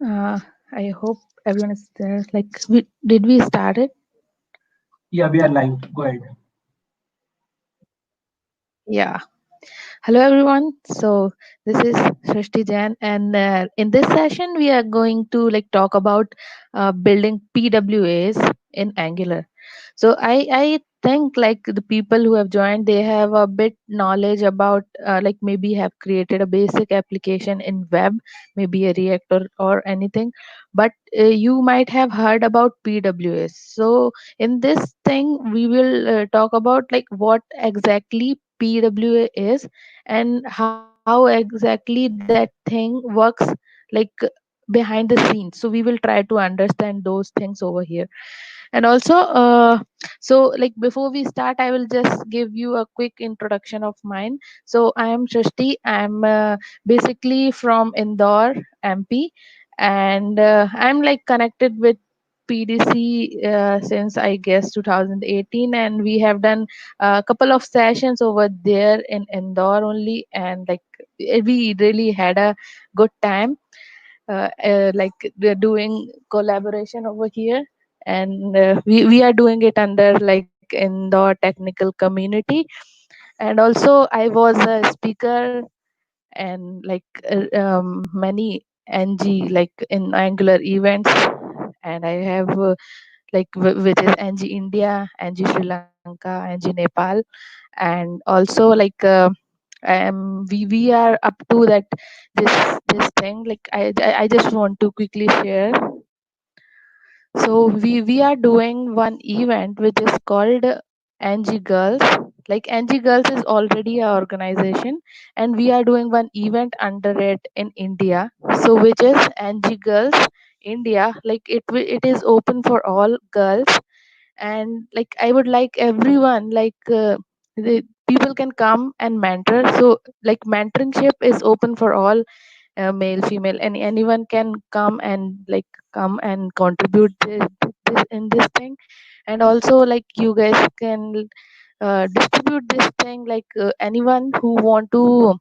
Uh, I hope everyone is there. Did we start it? Yeah, we are live. Go ahead. Yeah. Hello, everyone. So this is Srashti Jain, and in this session, we are going to talk about building PWAs in Angular. So I think the people who have joined, they have a bit knowledge about maybe have created a basic application in web, maybe a React or anything, but you might have heard about PWAs. So in this thing, we will talk about what exactly PWA is and how exactly that thing works like behind the scenes. So we will try to understand those things over here. And also before we start, I will just give you a quick introduction of mine. So I am Shrishti. I'm basically from Indore, MP, and I'm connected with PDC since I guess 2018, and we have done a couple of sessions over there in Indore only, and we really had a good time. We're doing collaboration over here, and we are doing it under Indore technical community. And also I was a speaker and many ng in Angular events, and I have which is ng India, ng Sri Lanka, ng Nepal. And also we are up to that this thing. I just want to quickly share. So we are doing one event which is called NG Girls. NG Girls is already a organization, and we are doing one event under it in India. So which is NG Girls India. It is open for all girls, and I would like everyone the people can come and mentor. So mentorship is open for all, male, female, anyone can come and come and contribute this in this thing. And also you guys can distribute this thing, anyone who want to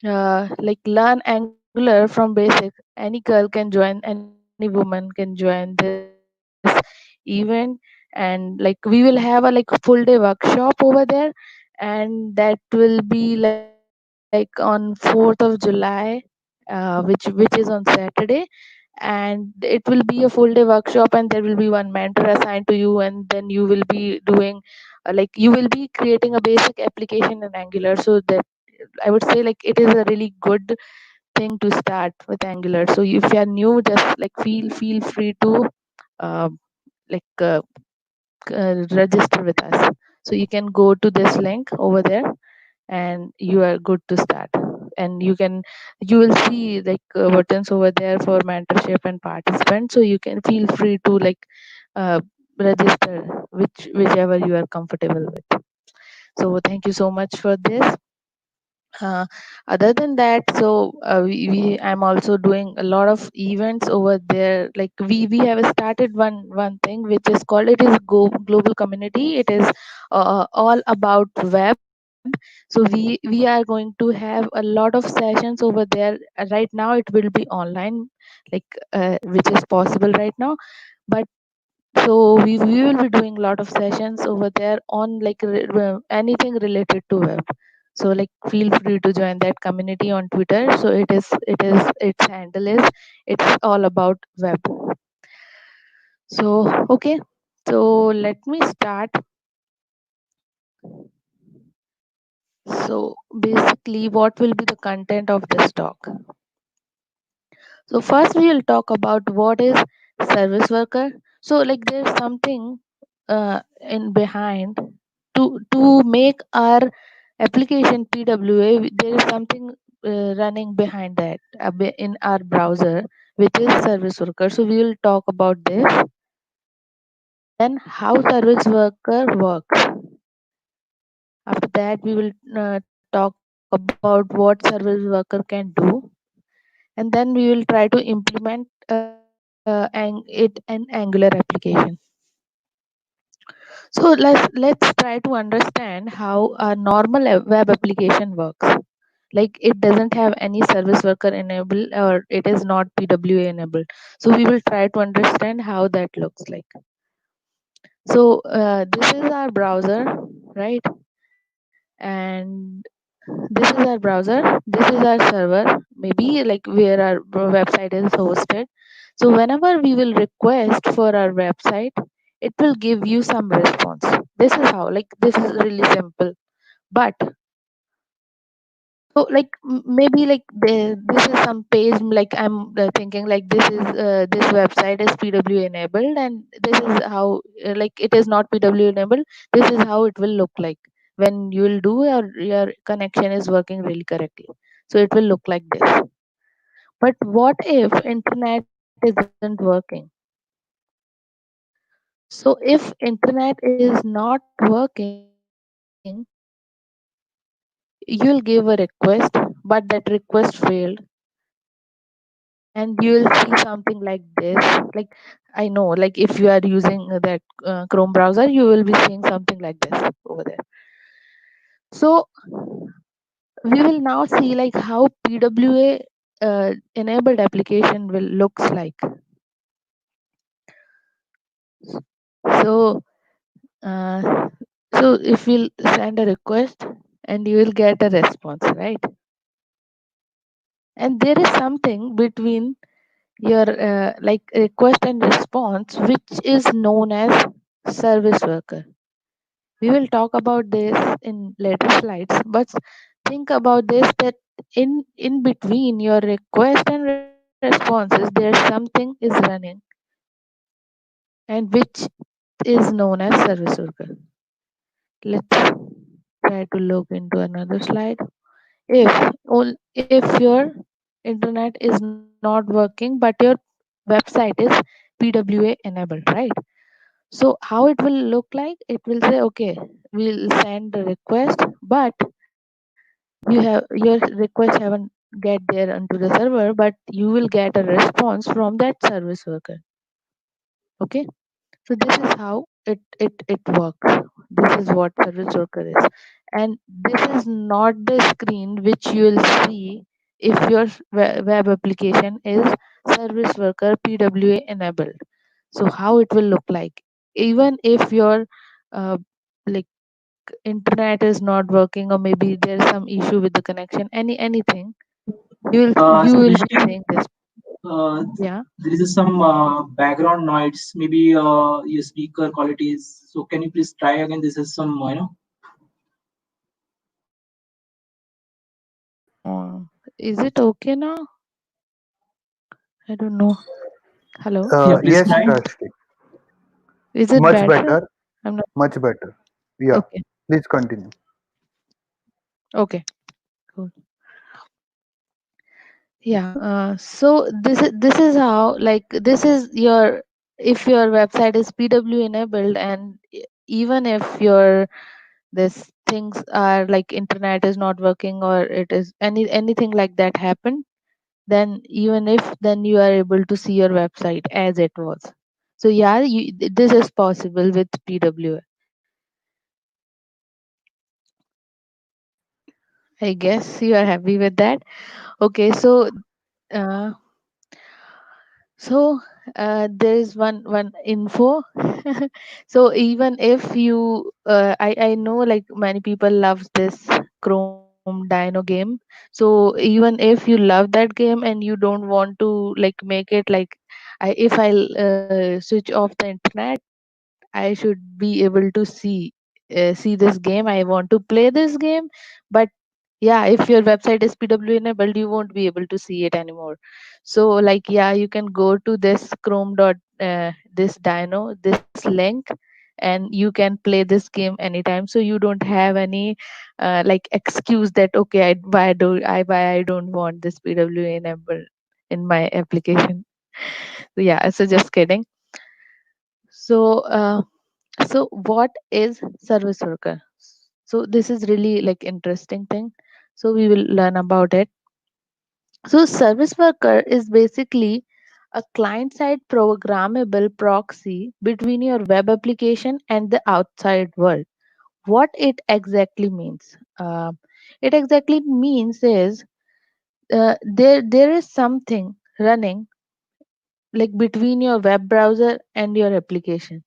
learn Angular from basic. Any girl can join, any woman can join this event. And we will have a full day workshop over there, and that will be on 4th of July, which is on Saturday. And it will be a full day workshop, and there will be one mentor assigned to you, and then you will be doing you will be creating a basic application in Angular. So that I would say it is a really good thing to start with Angular. So if you are new, just feel free to uh, like uh, register with us. So you can go to this link over there, and you are good to start. And you will see buttons over there for mentorship and participant. So you can feel free to uh, register whichever you are comfortable with. So thank you so much for this. uh, Other than that, so I'm also doing a lot of events over there. We have started one thing which is called, it is global community. It is all about web. So we are going to have a lot of sessions over there. Right now it will be online, which is possible right now. But so we will be doing a lot of sessions over there on anything related to web. So feel free to join that community on Twitter. So it is its handle is, it's all about web. So okay, so let me start. So basically, what will be the content of this talk? So first we will talk about what is service worker. So there's something in behind to make our application PWA. There is something running behind that in our browser, which is service worker. So we will talk about this, and then how service worker works. After that, we will talk about what service worker can do, and then we will try to implement it in Angular application. So let's try to understand how a normal web application works. like it doesn't have any service worker enabled, or it is not PWA enabled. So we will try to understand how that looks like. So this is our browser, right? And this is our browser, this is our server, maybe like where our website is hosted. So whenever we will request for our website, it will give you some response. This is how, like this is really simple. But so like maybe like this is some page, like I'm thinking like this is this website is PW enabled, and this is how like it is not PW enabled. This is how it will look like when you will do your connection is working really correctly. So it will look like this. But what if internet isn't working? So if internet is not working, you'll give a request, but that request failed, and you will see something like this. Like I know, like if you are using that Chrome browser, you will be seeing something like this over there. So we will now see like how PWA enabled application will looks like. So uh, so if we'll send a request and you will get a response, right? And there is something between your like request and response, which is known as service worker. We will talk about this in later slides, but think about this, that in between your request and responses there's something is running, and which is known as service worker. Let's try to look into another slide. If your internet is not working but your website is PWA enabled, right? So how it will look like, it will say okay, we'll send the request, but you have your request haven't get there onto the server, but you will get a response from that service worker. Okay, so this is how it works. This is what service worker is, and this is not the screen which you will see if your web application is service worker PWA enabled. So how it will look like, even if your uh, like internet is not working, or maybe there's some issue with the connection, anything, you will be Srishti, seeing this. uh, Yeah. there is some background noise, maybe your speaker qualities. So can you please try again? This is some, uh, is it okay now? I don't know. Hello, yeah, please Yes, try. Srashti. is it Much better? better. I'm not. Much better. Yeah. Okay. Please continue. Okay, cool. Yeah. So this is how, like this is your, if your website is PW enabled, and even if your this things are like internet is not working, or it is anything like that happened, then even if then you are able to see your website as it was. So yeah, this is possible with PW. I guess you are happy with that. Okay, so uh, so there is one info. So even if you I know like many people love this Chrome Dino game. So even if you love that game and you don't want to like make it like, if I'll switch off the internet, I should be able to see this game. I want to play this game, but yeah, if your website is PW enabled, you won't be able to see it anymore. So like yeah, you can go to this Chrome dot this Dino, this link, and you can play this game anytime. So you don't have any like excuse that okay, why I don't want this PW enabled in my application. So yeah, so just kidding. So so what is service worker? So this is really like interesting thing. So we will learn about it. So service worker is basically a client side programmable proxy between your web application and the outside world. What it exactly means? It exactly means is there is something running like between your web browser and your application,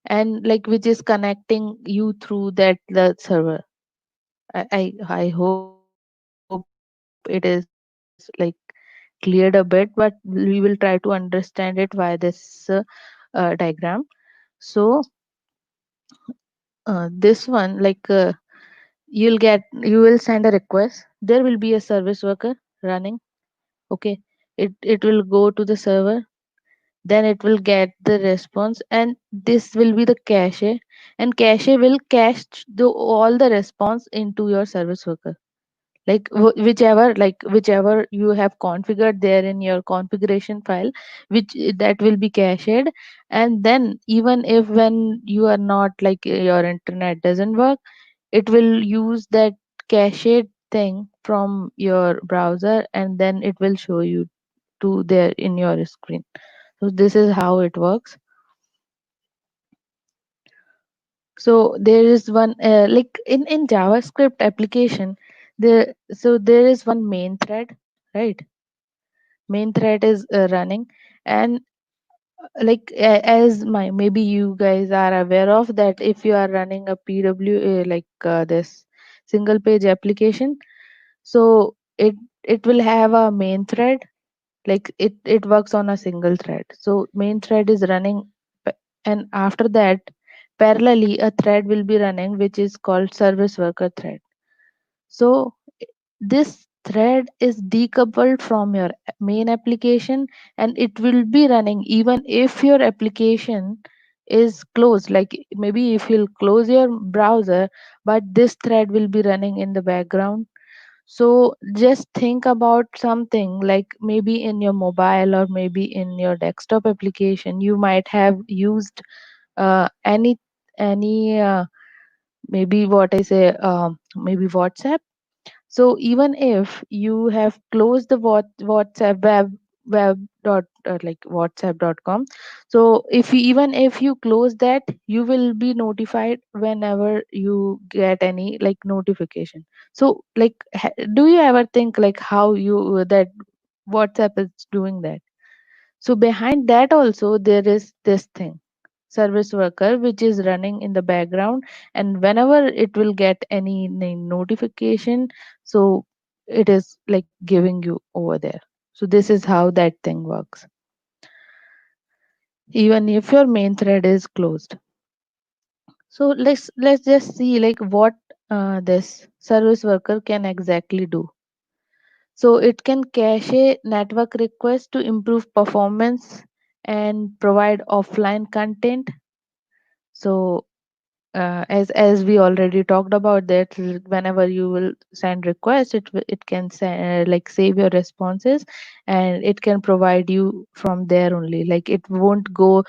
and like which is connecting you through that the server. I hope it is like cleared a bit, but we will try to understand it via this diagram. So this one like you will send a request, there will be a service worker running. Okay, it will go to the server, then it will get the response, and this will be the cache, and cache will cache all the response into your service worker, like whichever you have configured there in your configuration file, which that will be cached. And then even if when you are not like your internet doesn't work, it will use that cached thing from your browser, and then it will show you to there in your screen. So this is how it works. So there is one like in JavaScript application, there is one main thread, right? Main thread is running, and as my maybe you guys are aware of that, if you are running a PWA this single page application, so it will have a main thread, like it works on a single thread. So main thread is running, and after that parallelly a thread will be running which is called service worker thread. So this thread is decoupled from your main application, and it will be running even if your application is closed. Like maybe if you'll close your browser, but this thread will be running in the background. So just think about something like maybe in your mobile or maybe in your desktop application, you might have used any maybe what I say maybe WhatsApp. So even if you have closed the WhatsApp web dot like whatsapp.com, so if you even if you close that, you will be notified whenever you get any like notification. So like do you ever think like how you that WhatsApp is doing that? So behind that also there is this thing, service worker, which is running in the background, and whenever it will get any notification, so it is like giving you over there. So this is how that thing works, even if your main thread is closed. So let's just see like what this service worker can exactly do. So it can cache network requests to improve performance and provide offline content. So as we already talked about that, whenever you will send request, it can like save your responses, and it can provide you from there only. Like it won't go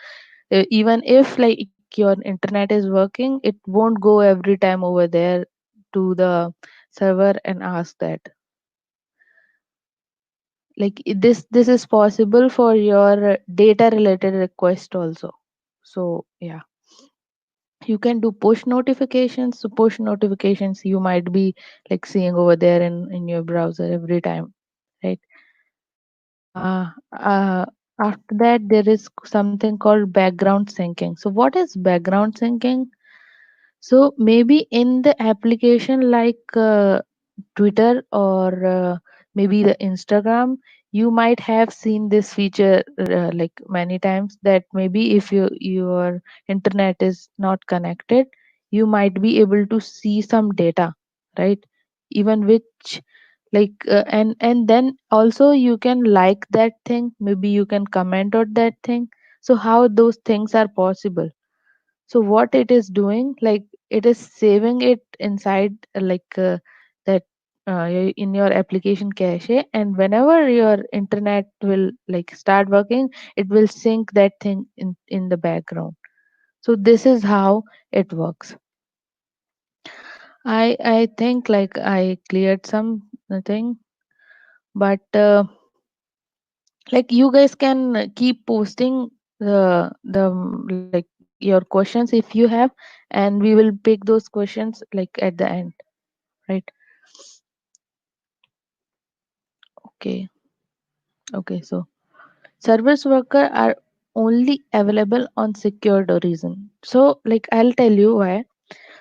even if like your internet is working, it won't go every time over there to the server and ask that. Like this is possible for your data related request also. So yeah, you can do push notifications. So push notifications you might be like seeing over there in your browser every time, right? uh, uh After that there is something called background syncing. So what is background syncing? So maybe in the application like Twitter or maybe the Instagram, you might have seen this feature like many times, that maybe if your internet is not connected, you might be able to see some data, right? Even which and then also you can like that thing, maybe you can comment on that thing. So how those things are possible? So what it is doing, like it is saving it inside that in your application cache, and whenever your internet will like start working, it will sync that thing in the background. So this is how it works. I think like I cleared something, but like you guys can keep posting like your questions if you have, and we will pick those questions like at the end, right? Okay. Okay. So service worker are only available on secured origin. So like I'll tell you why.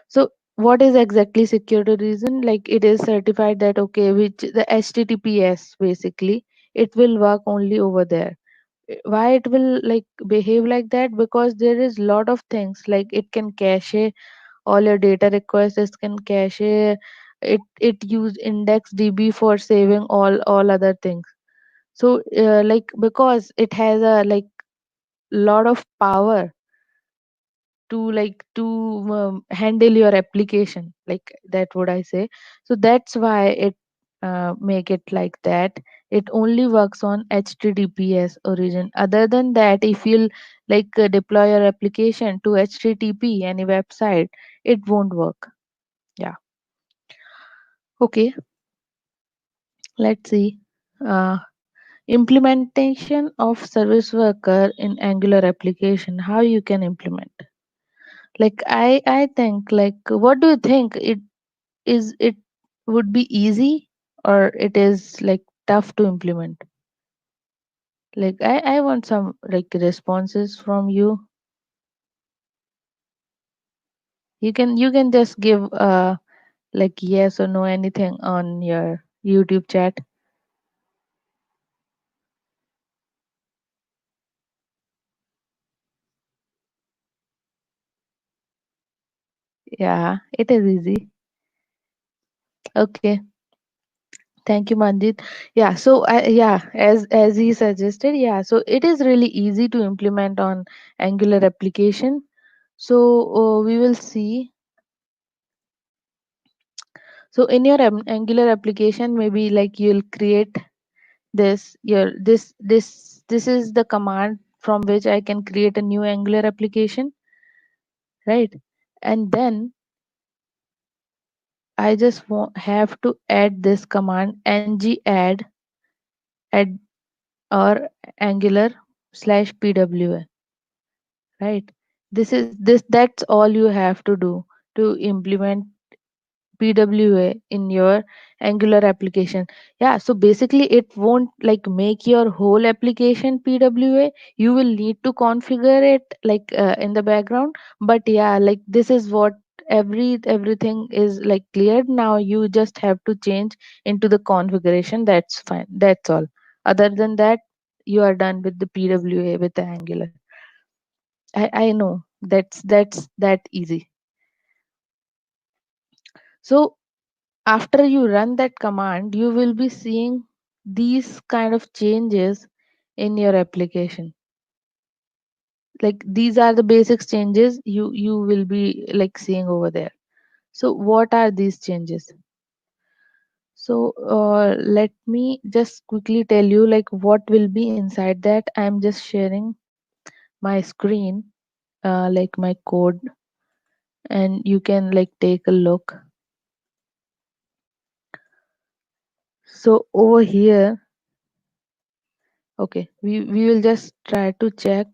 So what is exactly secured origin? Like it is certified that okay, which the HTTPS basically it will work only over there. Why it will like behave like that? Because there is lot of things like it can cache all your data requests, it can cache it use index db for saving all other things. So like because it has a like lot of power to handle your application, like that what I say. So that's why it make it like that. It only works on https origin. Other than that, if you'll like deploy your application to http any website, it won't work. Yeah. Okay, let's see. uh, Implementation of service worker in Angular application, how you can implement. Like I think, like what do you think, it would be easy or it is like tough to implement? Like I want some like responses from you. You can just give like yes or no anything on your YouTube chat. Yeah, it is easy. Okay. Thank you, Manjit. Yeah, so yeah, as he suggested, yeah, so it is really easy to implement on Angular application. So we will see. So in your Angular application, maybe like you'll create this is the command from which I can create a new Angular application, right? And then I just have to add this command ng add or Angular slash PWA, right? That's all you have to do to implement PWA in your Angular application. Yeah, so basically it won't like make your whole application PWA. You will need to configure it like in the background. But yeah, like this is what everything is like cleared. Now you just have to change into the configuration. That's fine. That's all. Other than that, you are done with the PWA with the Angular. I know that's that easy. So after you run that command, you will be seeing these kind of changes in your application. Like these are the basic changes you will be like seeing over there. So what are these changes? So let me just quickly tell you like what will be inside that. I'm just sharing my screen, like my code, and you can like take a look. So over here, okay, we will just try to check.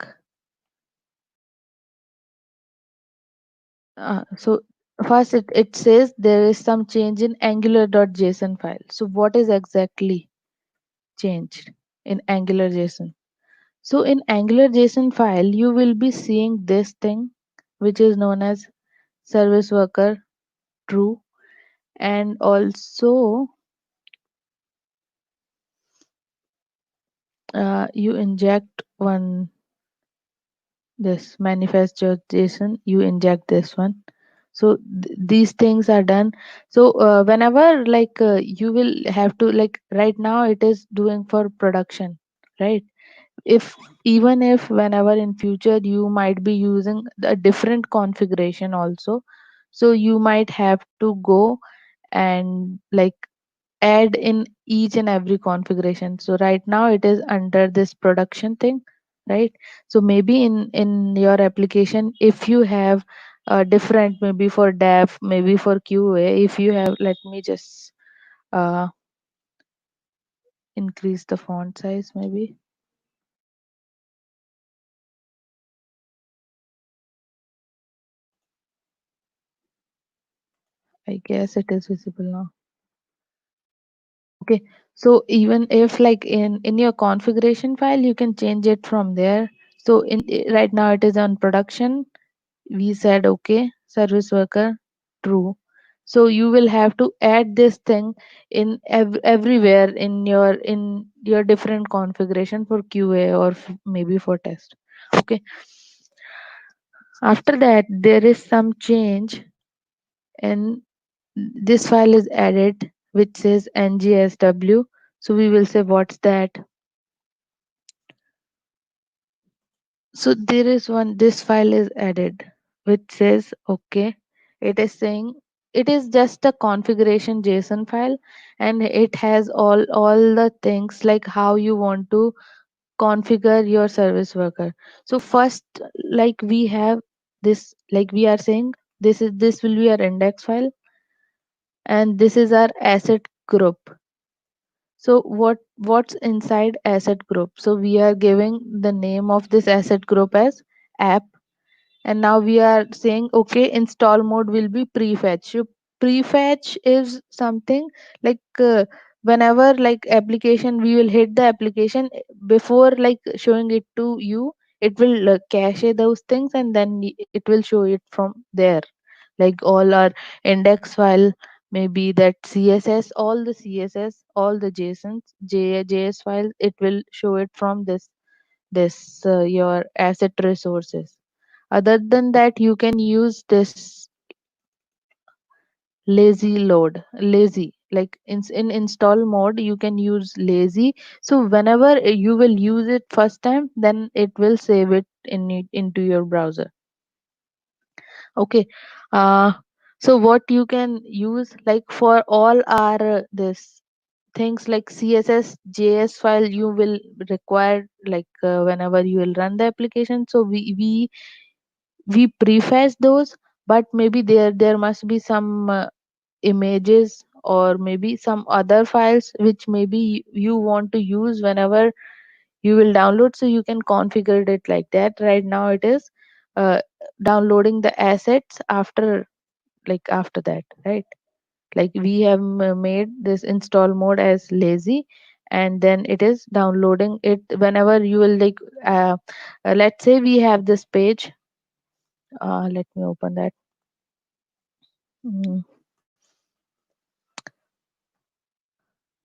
So first it says there is some change in angular.json file. So what is exactly changed in angular json? So in angular json file you will be seeing this thing which is known as service worker true, and also you inject one this manifest.json, you inject this one. So these things are done. So whenever like you will have to like right now it is doing for production, right? If even if whenever in future you might be using a different configuration also, so you might have to go and like add in each and every configuration. So right now it is under this production thing, right? So maybe in your application if you have different, maybe for dev, maybe for qa, if you have, let me just uh, increase the font size maybe. I guess it is visible now. Okay, so even if like in your configuration file, you can change it from there. So right now it is on production. We said okay, service worker true. So you will have to add this thing in everywhere in your different configuration for QA or maybe for test. Okay, after that there is some change and this file is added which says ngsw. So we will say what's that. So there is one, this file is added which says okay. It is saying it is just a configuration JSON file and it has all the things like how you want to configure your service worker. So first, like we have this, like we are saying this will be our index file and this is our asset group. So what's inside asset group? So we are giving the name of this asset group as app, and now we are saying okay, install mode will be prefetch. So prefetch is something like whenever like application, we will hit the application before like showing it to you, it will cache those things and then it will show it from there, like all our index file, maybe that css, all the css, all the js files, it will show it from this your asset resources. Other than that, you can use this lazy, like in install mode you can use lazy. So whenever you will use it first time, then it will save it into your browser. Okay, uh so what you can use like for all our this things like css js file, you will require like whenever you will run the application. So we prefetch those, but maybe there must be some images or maybe some other files which maybe you want to use whenever you will download, so you can configure it like that. Right now it is uh, downloading the assets after, like after that, right? Like we have made this install mode as lazy, and then it is downloading it whenever you will like let's say we have this page. Let me open that. Mm,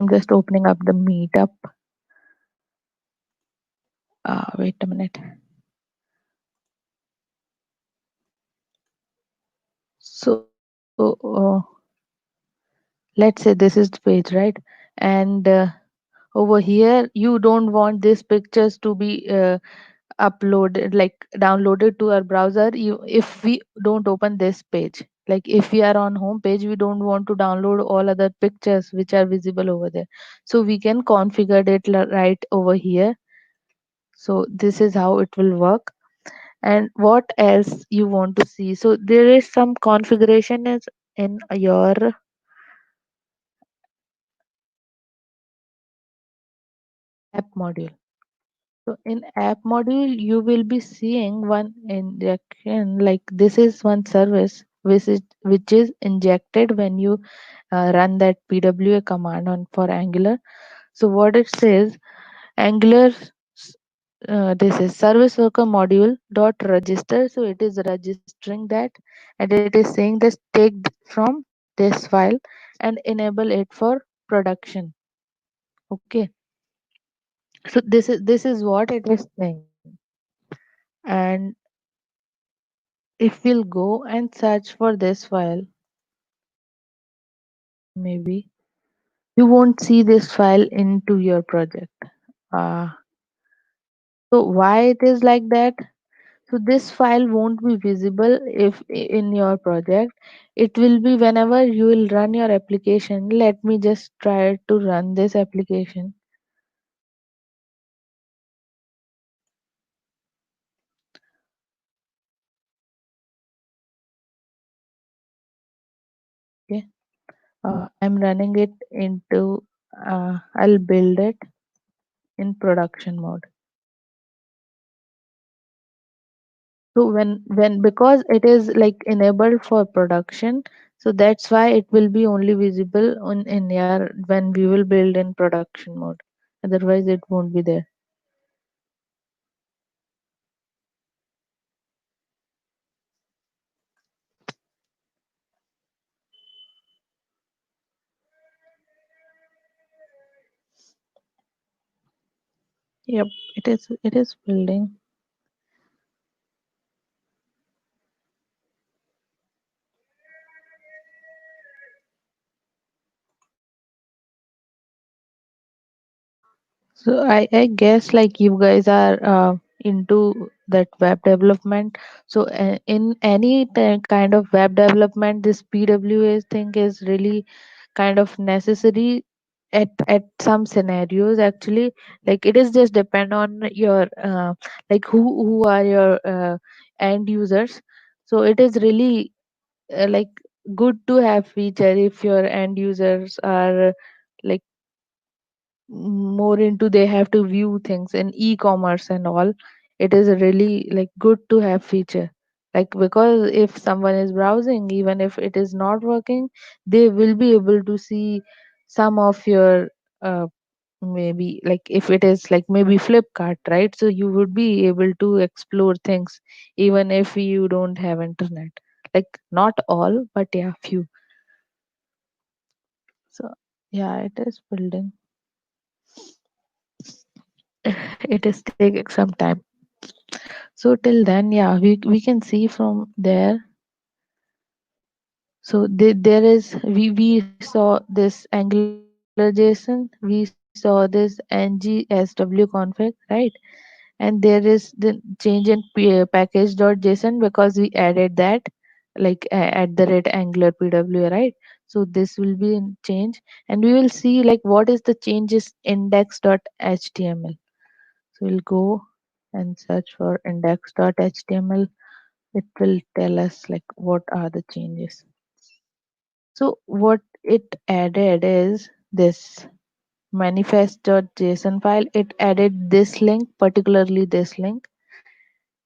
I'm just opening up the meetup. Wait a minute. So let's say this is the page, right? And over here you don't want these pictures to be uploaded, like downloaded to our browser. If we don't open this page, like if we are on home page, we don't want to download all other pictures which are visible over there. So we can configure it right over here. So this is how it will work. And what else you want to see? So there is some configuration is in your app module. So in app module, you will be seeing one injection, like this is one service which is injected when you run that PWA command on for Angular. So what it says, Angular, this is service worker module dot register. So it is registering that, and it is saying this take from this file and enable it for production. Okay. So this is what it is saying. And if we'll go and search for this file, maybe you won't see this file into your project. Uh, so why it is like that? So this file won't be visible if in your project. It will be whenever you will run your application. Let me just try to run this application. Okay, I'm running it into. I'll build it in production mode. So when because it is like enabled for production, So that's why it will be only visible on in your when we will build in production mode. Otherwise, it won't be there. Yep, it is. It is building. So I guess like you guys are into that web development. So in any kind of web development, this PWA thing is really kind of necessary at some scenarios actually. Like it is just depend on your like who are your end users. So it is really like good to have feature if your end users are like more into they have to view things in e-commerce and all. It is really like good to have feature, like because if someone is browsing, even if it is not working, they will be able to see some of your uh, maybe like if it is like maybe Flipkart, right? So you would be able to explore things even if you don't have internet, like not all but yeah few. So yeah, it is building. It is taking some time. So till then, yeah, we can see from there. So there is we saw this Angular JSON, we saw this ng sw config, right? And there is the change in package.json because we added that like at the rate Angular PWA, right? So this will be in change, and we will see like what is the changes index.html. So we'll go and search for index.html. It will tell us like what are the changes. So what it added is this manifest.json file. It added this link, particularly this link,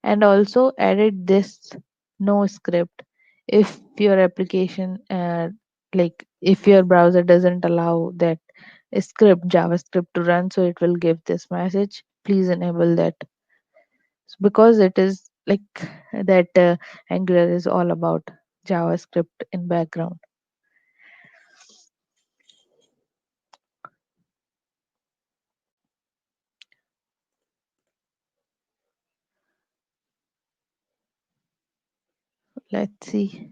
and also added this no script. If your application like if your browser doesn't allow that script JavaScript to run, so it will give this message. Please enable that. Because it is like that Angular is all about JavaScript in background. Let's see.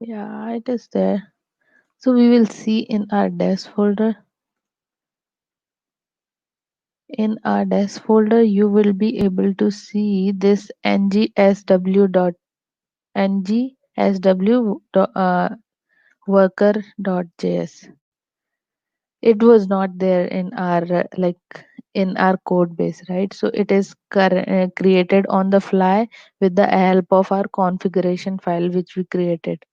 Yeah, it is there. So we will see in our desk folder. In our desk folder, you will be able to see this ngsw dot ngsw worker.js. It was not there in our like in our code base, right? So it is created on the fly with the help of our configuration file which we created.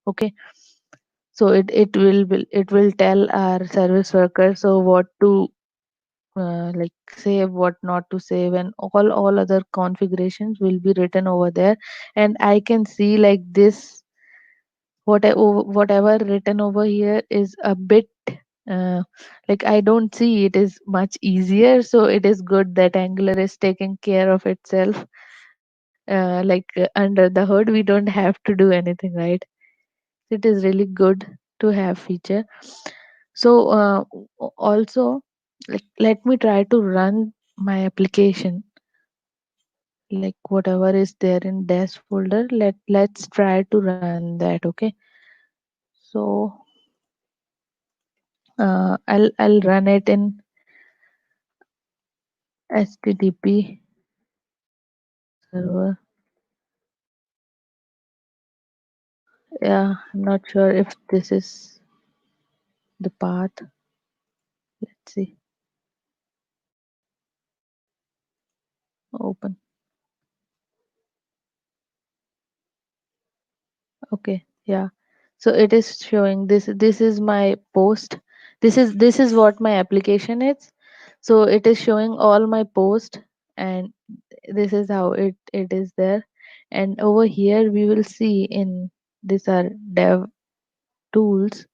Okay, so it will tell our service worker so what to like save, what not to save, and all other configurations will be written over there. And I can see like this whatever written over here is a bit uh, like I don't see it is much easier. So it is good that Angular is taking care of itself. Like under the hood we don't have to do anything, right? It is really good to have feature. So also like let me try to run my application, like whatever is there in dash folder. Let's try to run that. Okay, so I'll run it in HTTP server. Yeah, I'm not sure if this is the path. Let's see. Open. Okay, yeah. So it is showing this. This is my post. This is what my application is. So it is showing all my post, and this is how it is there. And over here we will see in these are dev tools,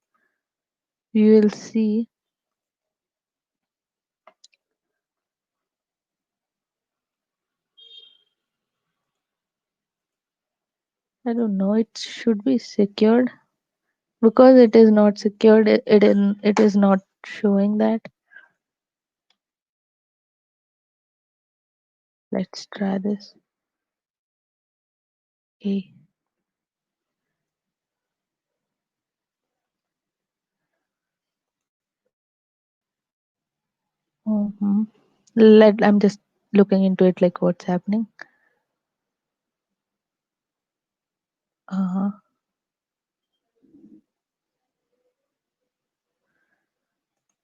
we will see, I don't know, it should be secured. Because it is not secured, it is not showing that. Let's try this. Okay. Mm-hmm. I'm just looking into it, like what's happening. Uh-huh.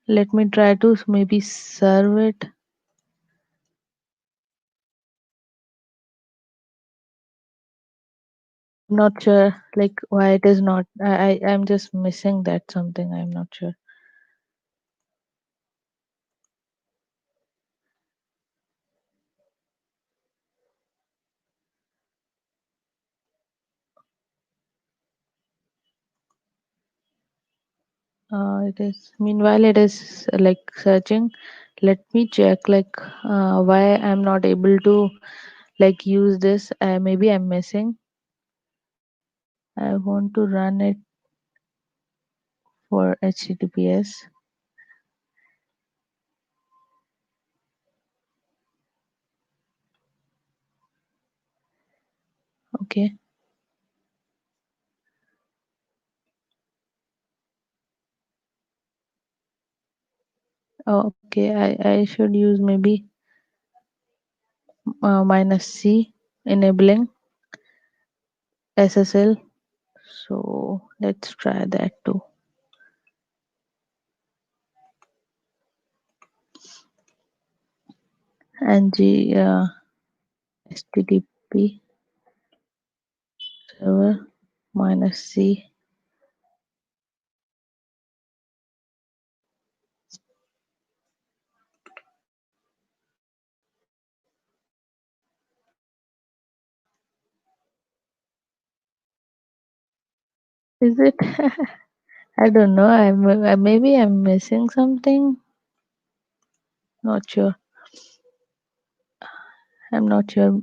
Let me try to maybe serve it. I'm not sure like why it is not. I'm just missing that something. I'm not sure. It is meanwhile it is like searching. Let me check like why I'm not able to like use this. Maybe I'm missing. I want to run it for HTTPS. Okay. Oh, okay. I should use maybe -C enabling SSL. So let's try that too. ng HTTP server -C. Is it? I don't know. Maybe I'm missing something. Not sure. I'm not sure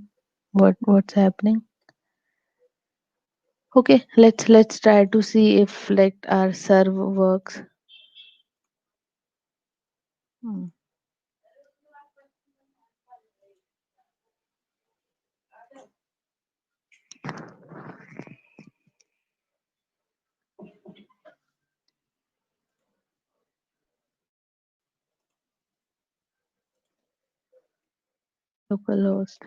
what's happening. Okay, let's try to see if like our serve works. Hmm. Localhost.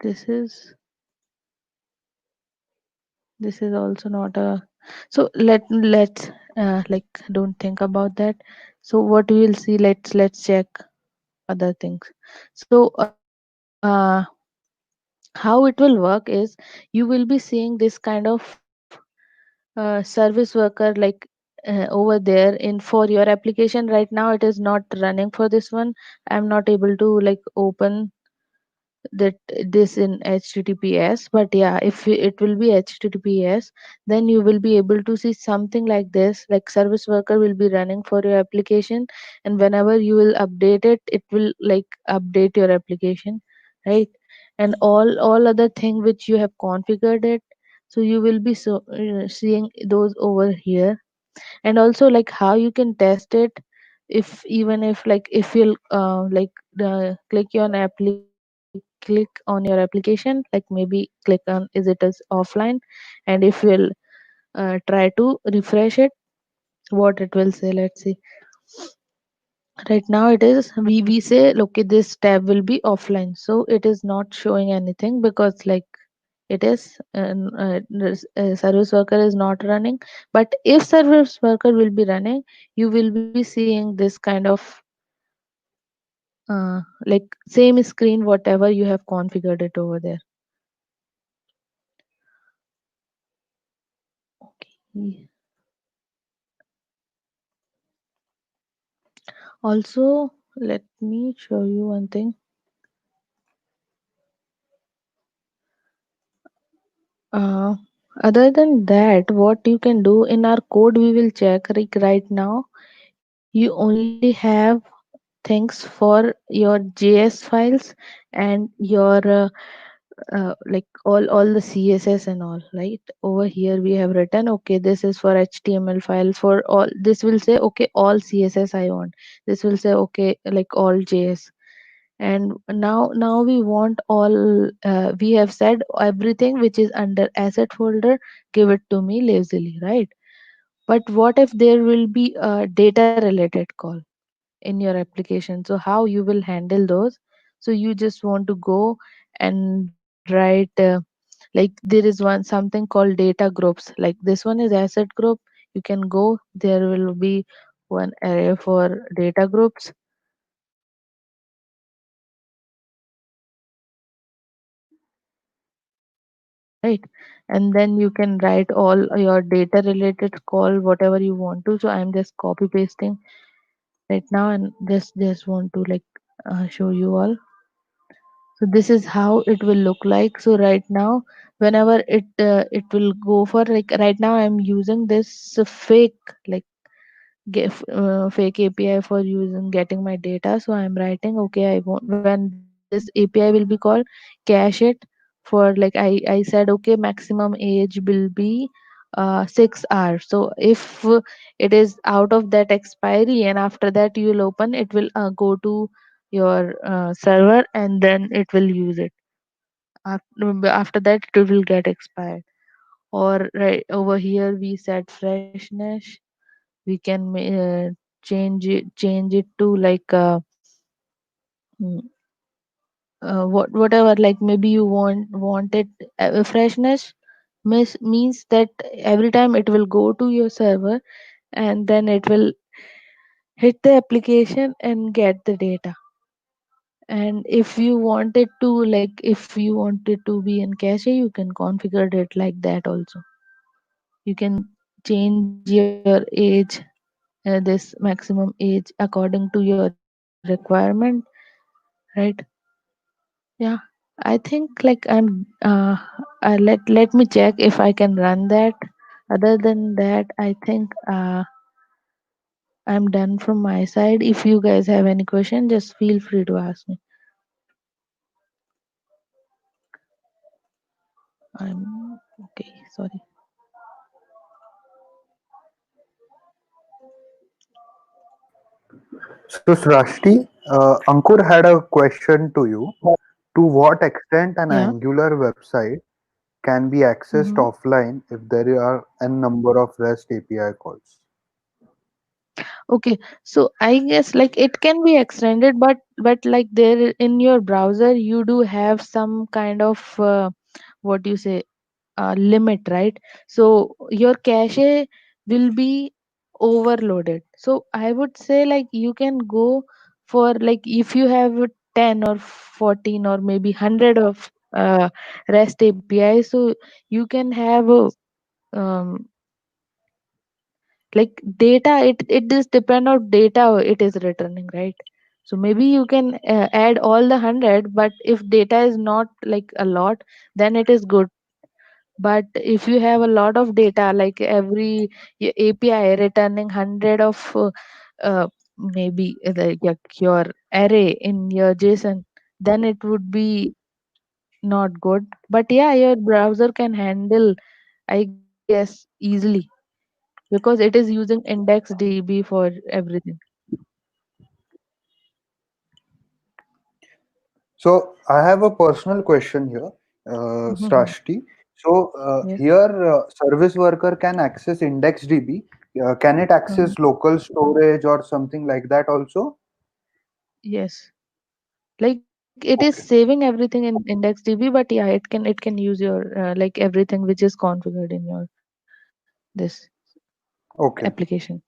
This is also not a. So let's like don't think about that. So what we will see, let's check other things. So how it will work is you will be seeing this kind of service worker like over there in for your application. Right now it is not running for this one. I'm not able to like open that this in HTTPS, but yeah, if it will be HTTPS, then you will be able to see something like this, like service worker will be running for your application, and whenever you will update it, it will like update your application, right? And all other thing which you have configured it, so you will be seeing those over here. And also like how you can test it, if even if like if you'll click on your application, like maybe click on is it as offline, and if you'll try to refresh it, what it will say, let's see. Right now it is, we say okay, this tab will be offline, so it is not showing anything because like it is service worker is not running. But if service worker will be running, you will be seeing this kind of like same screen whatever you have configured it over there. Okay. Also Let me show you one thing. Uh, Other than that, what you can do in our code, we will check like right now. You only have things for your JS files and your like all the CSS and all, right? Over here we have written, okay, this is for HTML file for all. This will say, okay, all CSS I want. This will say, okay, like all JS. And now we want all. We have said everything which is under asset folder, give it to me lazily, right? But what if there will be a data related call in your application? So how you will handle those? So you just want to go and write like there is one something called data groups. Like this one is asset group. You can go, there will be one array for data groups, right? And then you can write all your data related call whatever you want to. So I'm just copy pasting right now and just want to like show you all. So this is how it will look like. So right now whenever it will go for, like right now I'm using this fake like fake API for using getting my data. So I'm writing, okay, I want when this API will be called, cache it for, like I said, okay, maximum age will be 6 hours. So if it is out of that expiry and after that you will open, it will go to your server and then it will use it. After that it will get expired. Or right over here we set freshness. We can change it to like mm, whatever, like maybe you want it freshness means that every time it will go to your server and then it will hit the application and get the data. And if you want it to, like if you want it to be in cache, you can configure it like that also. You can change your age, this maximum age according to your requirement, right? Yeah, I think like let me check if I can run that. Other than that, I think I'm done from my side. If you guys have any question, just feel free to ask me. I'm okay. Sorry. So, Srashti, Ankur had a question to you. To what extent an Yeah. Angular website can be accessed Mm-hmm. offline if there are n number of REST API calls? Okay, so I guess like it can be extended, but like there in your browser you do have some kind of what you say limit, right? So your cache will be overloaded. So I would say like you can go for, like if you have 10 or 14 or maybe 100 of REST API, so you can have um, like data, it just depend on data it is returning, right? So maybe you can add all the 100, but if data is not like a lot, then it is good. But if you have a lot of data, like every API returning 100 of maybe your array in your JSON, then it would be not good. But yeah, your browser can handle, I guess, easily, because it is using IndexedDB for everything. So, I have a personal question here, Srashti. So, Yes. here service worker can access IndexedDB. Can it Mhm. access local storage or something like that also? Yes. Like it is saving Okay. everything in IndexedDB, but yeah, it can use your like everything which is configured in your this Okay. application.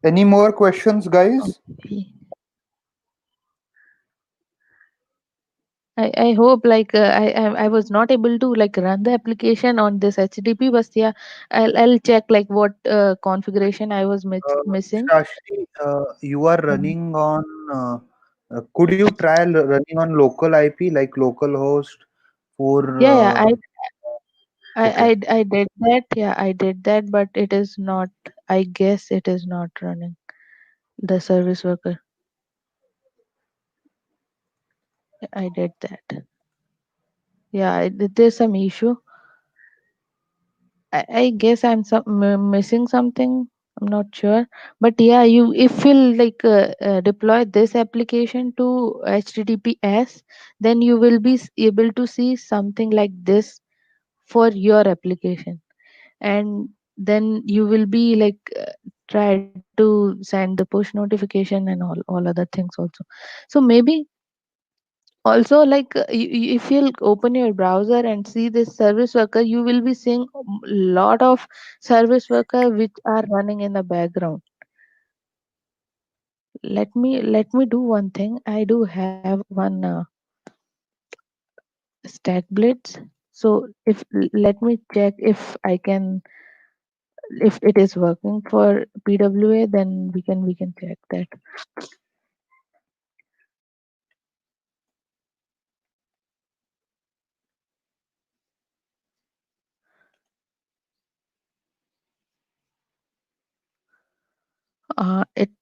Any more questions, guys? Okay. I hope like I was not able to like run the application on this HTTP, but yeah, I'll check like what configuration I was missing. Shashti, you are Mm. running on. Could you try running on local IP like local host for? Yeah, yeah, Okay. I did that. Yeah, I did that, but it is not. I guess it is not running the service worker. I did that. Yeah, there's some issue. I guess I'm missing something. I'm not sure, but yeah, you if you'll like deploy this application to HTTPS, then you will be able to see something like this for your application, and then you will be like try to send the push notification and all other things also. So maybe also like if you'll open your browser and see this service worker, you will be seeing lot of service worker which are running in the background. Let me do one thing. I do have one stack blitz. So if let me check if I can, if it is working for PWA, then we can check that.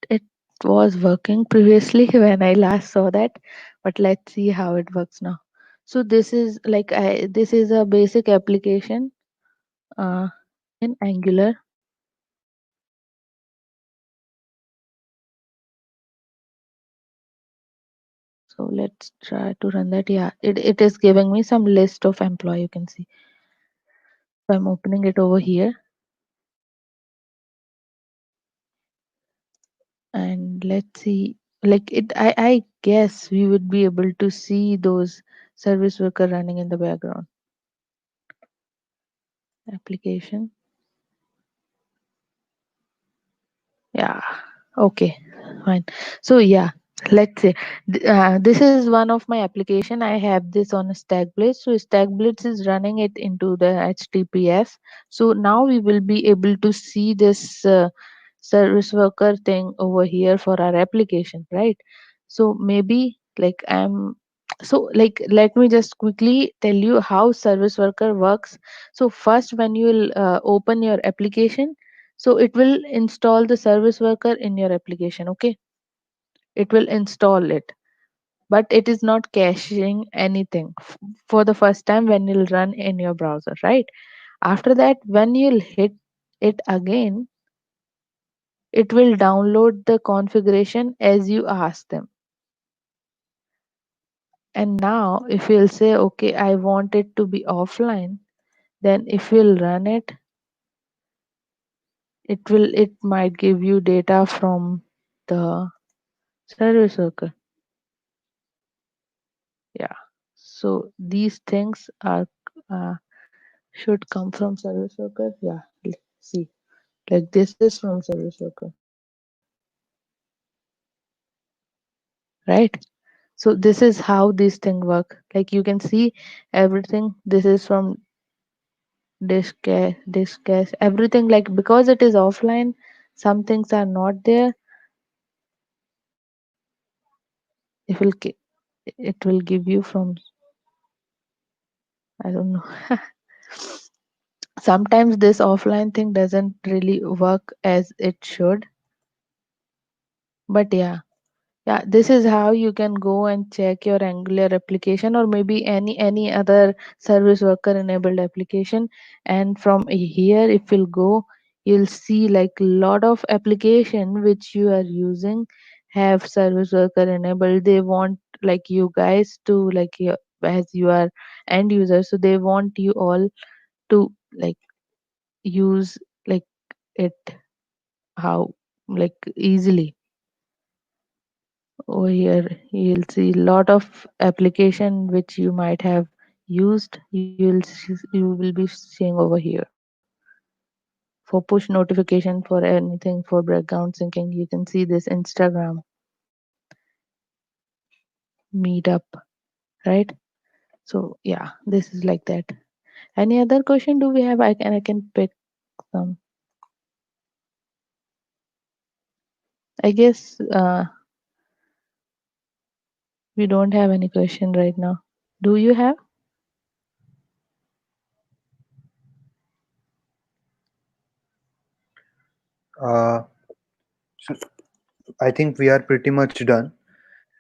It was working previously when I last saw that, but let's see how it works now. So this is like this is a basic application uh, in Angular. So let's try to run that. Yeah, it is giving me some list of employee. You can see. So I'm opening it over here, and let's see. Like it, I guess we would be able to see those service worker running in the background. Application. Yeah. Okay. Fine. So yeah, let's say this is one of my application. I have this on Stack Blitz. So Stack Blitz is running it into the HTTPS. So now we will be able to see this service worker thing over here for our application, right? So maybe like I'm so like let me just quickly tell you how service worker works. So first, when you will open your application, so it will install the service worker in your application. Okay, it will install it, but it is not caching anything for the first time when you'll run in your browser, right? After that, when you'll hit it again, it will download the configuration as you ask them. And now if you'll say okay, I want it to be offline, then if you'll run it, it might give you data from the service worker. Yeah, so these things are uh, should come from service worker. Yeah, see, like this is from service worker, right? So this is how these things work. Like you can see everything. This is from disk cache, everything. Like because it is offline, some things are not there. It will it will give you from, I don't know. Sometimes this offline thing doesn't really work as it should, but yeah. Yeah, this is how you can go and check your Angular application or maybe any other service worker enabled application. And from here, if you'll go, you'll see like lot of application which you are using have service worker enabled. They want like you guys to like as you are end user, so they want you all to like use like it how like easily. Over here you'll see lot of application which you might have used. You will be seeing over here for push notification, for anything, for background syncing. You can see this Instagram meetup, right? So yeah, this is like that. Any other question do we have? I can pick some. I guess we don't have any question right now. Do you have? Uh, so I think we are pretty much done.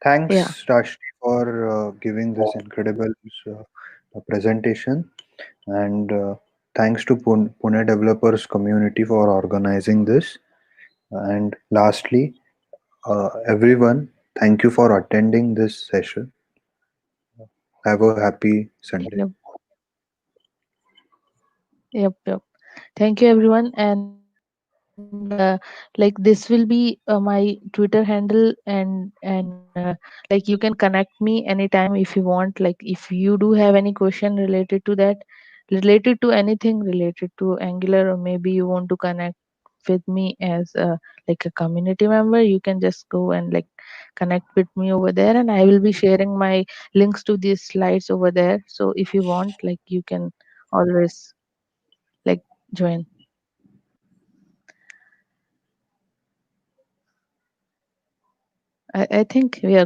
Yeah. Thanks, Rashti, for giving this incredible presentation, and thanks to Pune developers community for organizing this. And lastly, everyone, thank you for attending this session. Have a happy Sunday. Yep. Yep. Yep. Thank you, everyone. And like this will be my Twitter handle, and like you can connect me anytime if you want. Like if you do have any question related to that, related to anything related to Angular, or maybe you want to connect with me as like a community member, you can just go and like connect with me over there, and I will be sharing my links to these slides over there. So if you want, like you can always like join. I think we are good.